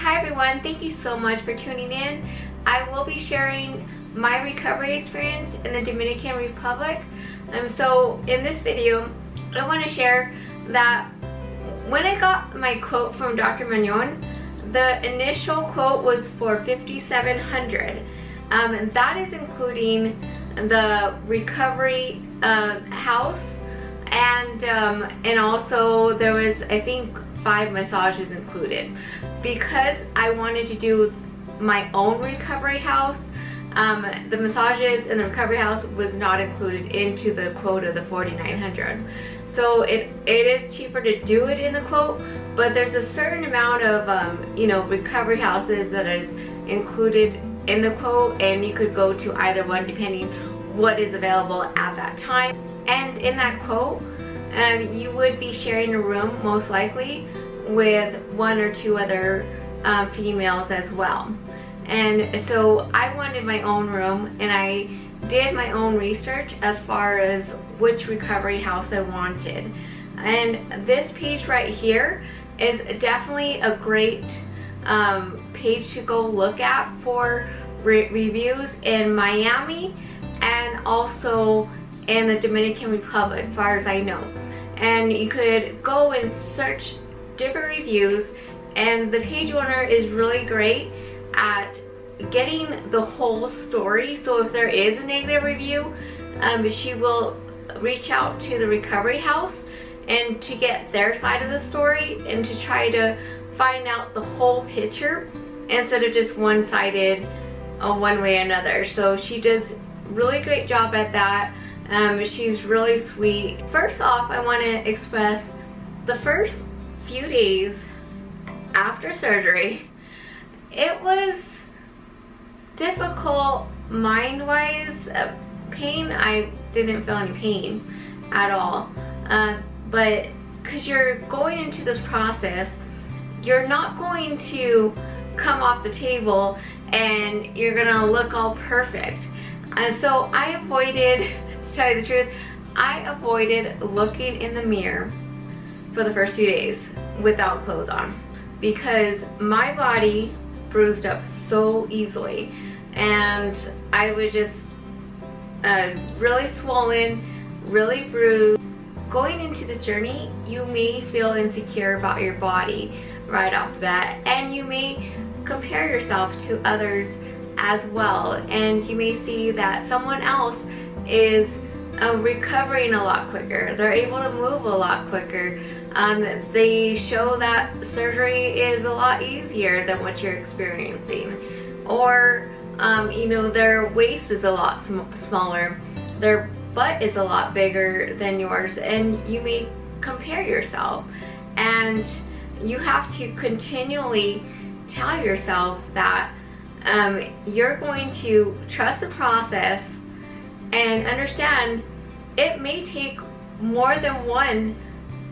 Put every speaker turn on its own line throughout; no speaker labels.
Hi everyone, thank you so much for tuning in. I will be sharing my recovery experience in the Dominican Republic. So in this video, I want to share that when I got my quote from Dr. Magnon, the initial quote was for $5,700. And that is including the recovery house and also there was, I think, 5 massages included. Because I wanted to do my own recovery house, the massages in the recovery house was not included into the quote of the $4,900. So it is cheaper to do it in the quote, but there's a certain amount of recovery houses that is included in the quote, and you could go to either one depending what is available at that time. And in that quote, you would be sharing a room most likely with 1 or 2 other females as well. And so I wanted my own room, and I did my own research as far as which recovery house I wanted. And this page right here is definitely a great page to go look at for reviews in Miami and also in the Dominican Republic, as far as I know. And you could go and search different reviews, and the page owner is really great at getting the whole story. So if there is a negative review, she will reach out to the recovery house and to get their side of the story and to try to find out the whole picture instead of just one-sided one way or another. So she does really great job at that. She's really sweet. First off, I want to express the first few days after surgery, it was difficult mind-wise. Pain, I didn't feel any pain at all, but because you're going into this process, you're not going to come off the table and you're gonna look all perfect. And so I avoided, to tell you the truth, I avoided looking in the mirror for the first few days without clothes on, because my body bruised up so easily, and I was just really swollen, really bruised. Going into this journey, you may feel insecure about your body right off the bat, and you may compare yourself to others as well, and you may see that someone else is recovering a lot quicker. They're able to move a lot quicker. They show that surgery is a lot easier than what you're experiencing, or their waist is a lot smaller, their butt is a lot bigger than yours, and you may compare yourself. And you have to continually tell yourself that you're going to trust the process and understand it may take more than one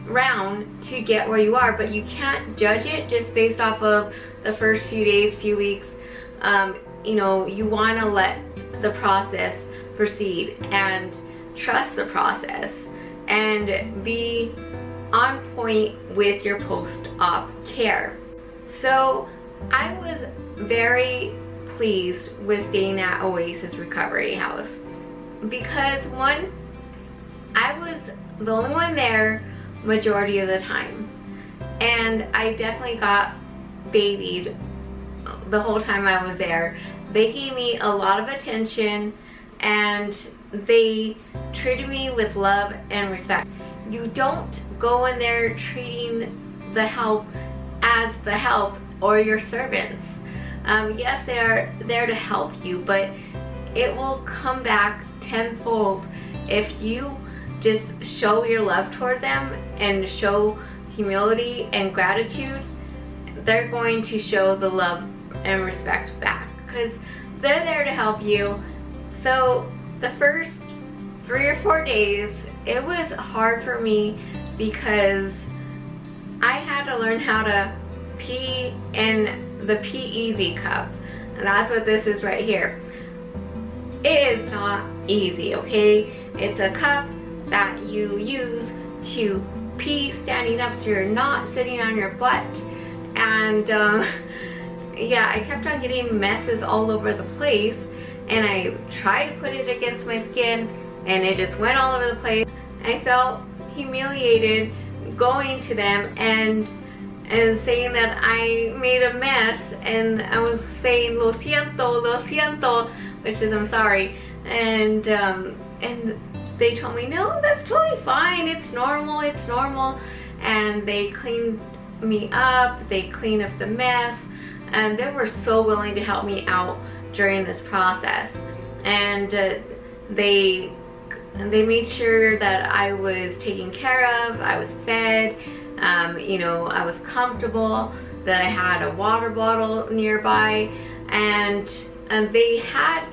round to get where you are, but you can't judge it just based off of the first few days, few weeks. You want to let the process proceed and trust the process and be on point with your post-op care. So I was very pleased with staying at Oasis Recovery House because, one, I was the only one there majority of the time, and I definitely got babied the whole time I was there. They gave me a lot of attention and they treated me with love and respect. You don't go in there treating the help as the help or your servants. Yes, they are there to help you, but it will come back tenfold if you just show your love toward them and show humility and gratitude. They're going to show the love and respect back because they're there to help you. So the first 3 or 4 days, it was hard for me because I had to learn how to pee in the Pee Easy cup. And that's what this is right here. It is not easy, okay? It's a cup that you use to pee standing up so you're not sitting on your butt. And yeah, I kept on getting messes all over the place, and I tried to put it against my skin and it just went all over the place. I felt humiliated going to them and saying that I made a mess, and I was saying lo siento, which is I'm sorry, and they told me no, that's totally fine, it's normal, and they cleaned me up, they cleaned up the mess, and they were so willing to help me out during this process, and they made sure that I was taken care of, I was fed, you know, I was comfortable, that I had a water bottle nearby, and they had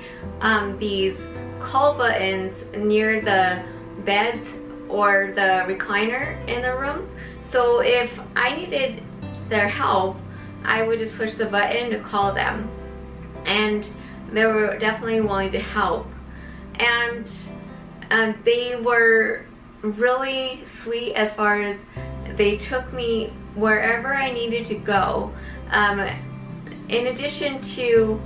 these call buttons near the beds or the recliner in the room. So if I needed their help, I would just push the button to call them, and they were definitely willing to help. And they were really sweet as far as they took me wherever I needed to go. In addition to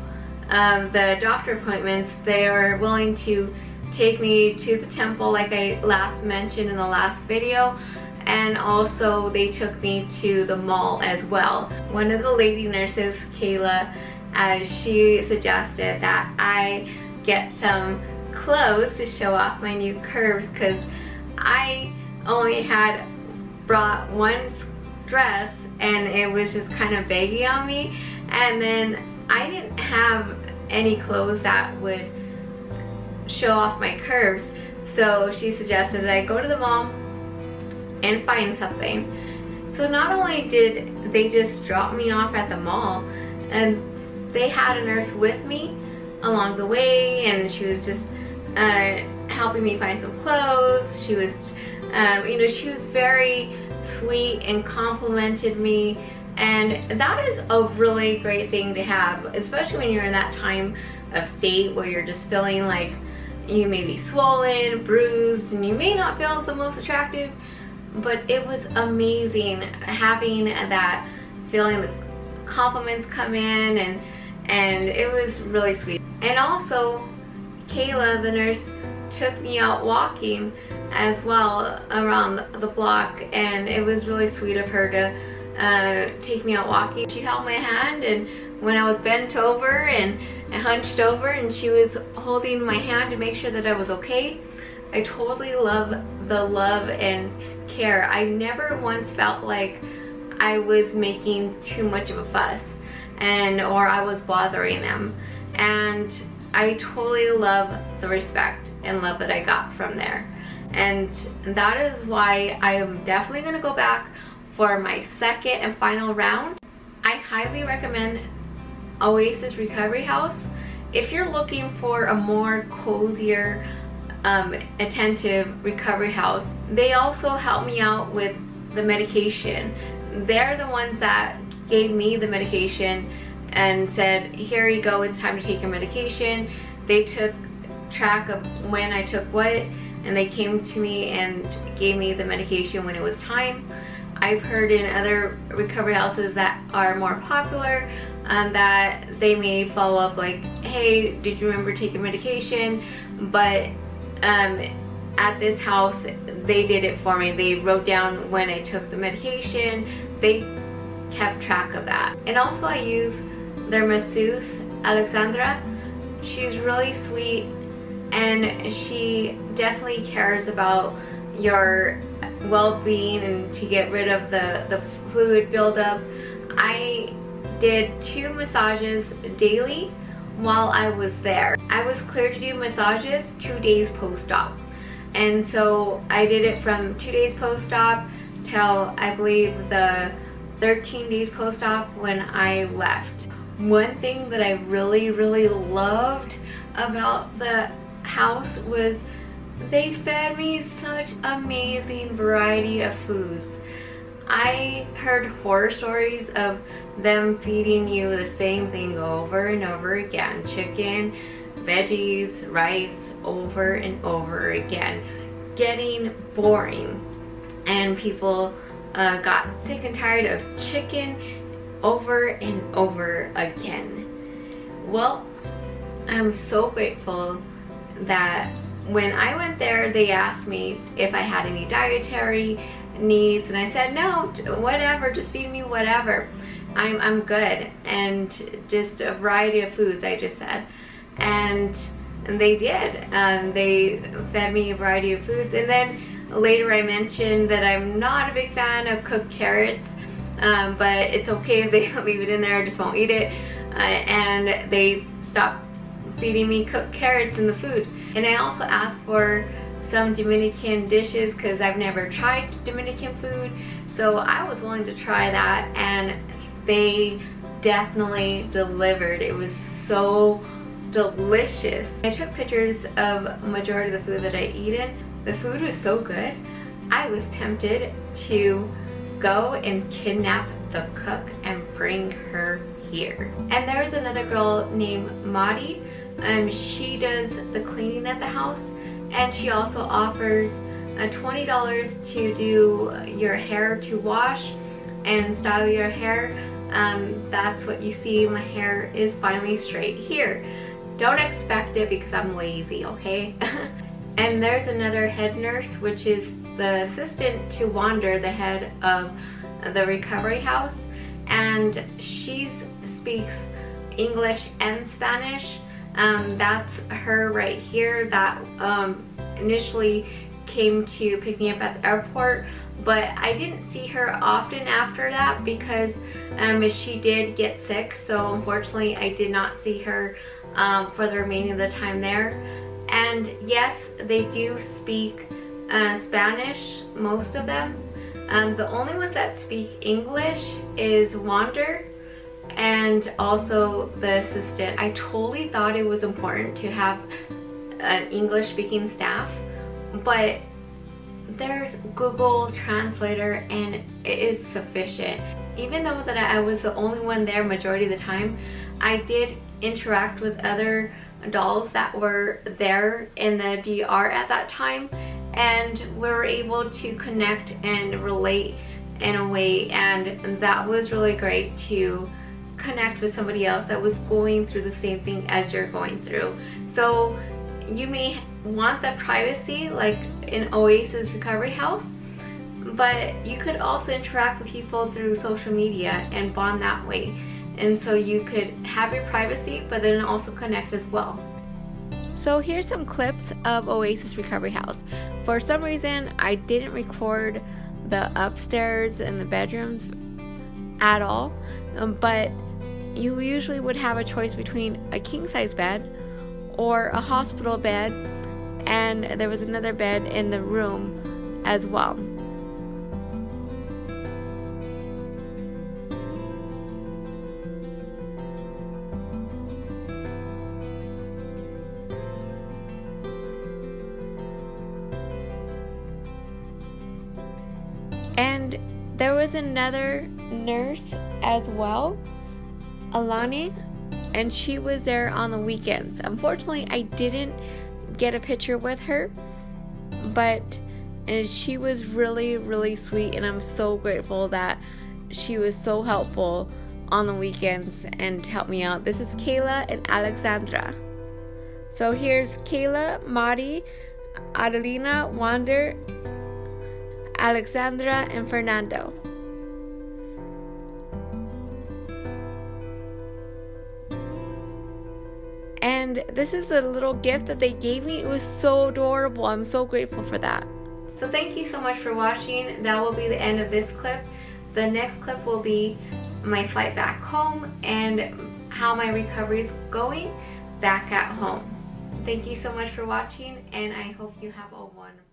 the doctor appointments, they are willing to take me to the temple like I last mentioned in the last video, and also they took me to the mall as well. One of the lady nurses, Kayla, she suggested that I get some clothes to show off my new curves, because I only had brought one dress and it was just kind of baggy on me, and then I didn't have any clothes that would show off my curves. So she suggested that I go to the mall and find something. So not only did they just drop me off at the mall, and they had a nurse with me along the way, and she was just helping me find some clothes. She was, you know, she was very sweet and complimented me, and that is a really great thing to have, especially when you're in that time of state where you're just feeling like you may be swollen, bruised, and you may not feel the most attractive. But it was amazing having that feeling, the compliments come in, and it was really sweet. And also Kayla, the nurse, took me out walking as well around the block, and it was really sweet of her to take me out walking. She held my hand, and when I was bent over and hunched over, and she was holding my hand to make sure that I was okay. I totally love the love and care. I never once felt like I was making too much of a fuss or I was bothering them, and I totally love the respect and love that I got from there. And that is why I am definitely going to go back for my second and final round. I highly recommend Oasis Recovery House if you're looking for a more cozier, attentive recovery house. They also help me out with the medication. They're the ones that gave me the medication and said, here you go, it's time to take your medication. They took track of when I took what, and they came to me and gave me the medication when it was time. I've heard in other recovery houses that are more popular that they may follow up like, hey, did you remember taking medication? But at this house, they did it for me. They wrote down when I took the medication. They kept track of that. And also I use their masseuse, Alexandra. She's really sweet, and she definitely cares about your well-being and to get rid of the fluid buildup. I did 2 massages daily while I was there. I was cleared to do massages 2 days post-op, and so I did it from 2 days post-op till I believe the 13 days post-op when I left. One thing that I really loved about the house was they fed me such amazing variety of foods. I heard horror stories of them feeding you the same thing over and over again. Chicken, veggies, rice, over and over again. Getting boring. And people got sick and tired of chicken over and over again. Well, I'm so grateful that when I went there, they asked me if I had any dietary needs, and I said no, whatever, just feed me whatever. I'm good, and just a variety of foods, I just said. And they did. They fed me a variety of foods, and then later I mentioned that I'm not a big fan of cooked carrots, but it's okay if they leave it in there, I just won't eat it. And they stopped feeding me cooked carrots in the food. And I also asked for some Dominican dishes because I've never tried Dominican food, so I was willing to try that, and they definitely delivered. It was so delicious. I took pictures of majority of the food that I eaten. The food was so good, I was tempted to go and kidnap the cook and bring her here. And there's another girl named Madi. She does the cleaning at the house, and she also offers $20 to do your hair, to wash and style your hair. That's what you see. My hair is finally straight here. Don't expect it because I'm lazy, okay? And there's another head nurse, which is the assistant to Wander, the head of the recovery house, and she speaks English and Spanish. That's her right here that initially came to pick me up at the airport, but I didn't see her often after that because she did get sick, so unfortunately I did not see her for the remaining of the time there. And yes, they do speak Spanish, most of them. The only ones that speak English is Wander and also the assistant. I totally thought it was important to have an English speaking staff, but there's Google Translator and it is sufficient. Even though that I was the only one there majority of the time, I did interact with other adults that were there in the DR at that time, and we were able to connect and relate in a way, and that was really great to connect with somebody else that was going through the same thing as you're going through. So you may want that privacy like in Oasis Recovery House, but you could also interact with people through social media and bond that way. And so you could have your privacy, but then also connect as well. So here's some clips of Oasis Recovery House. For some reason, I didn't record the upstairs and the bedrooms at all, but you usually would have a choice between a king-size bed or a hospital bed, and there was another bed in the room as well. And there was another nurse as well, Alani, and she was there on the weekends. Unfortunately, I didn't get a picture with her, but she was really sweet, and I'm so grateful that she was so helpful on the weekends and helped me out. This is Kayla and Alexandra. So here's Kayla, Madi, Adelina, Wander, Alexandra, and Fernando. And this is a little gift that they gave me. It was so adorable. I'm so grateful for that. So thank you so much for watching. That will be the end of this clip. The next clip will be my flight back home and how my recovery is going back at home. Thank you so much for watching, and I hope you have a wonderful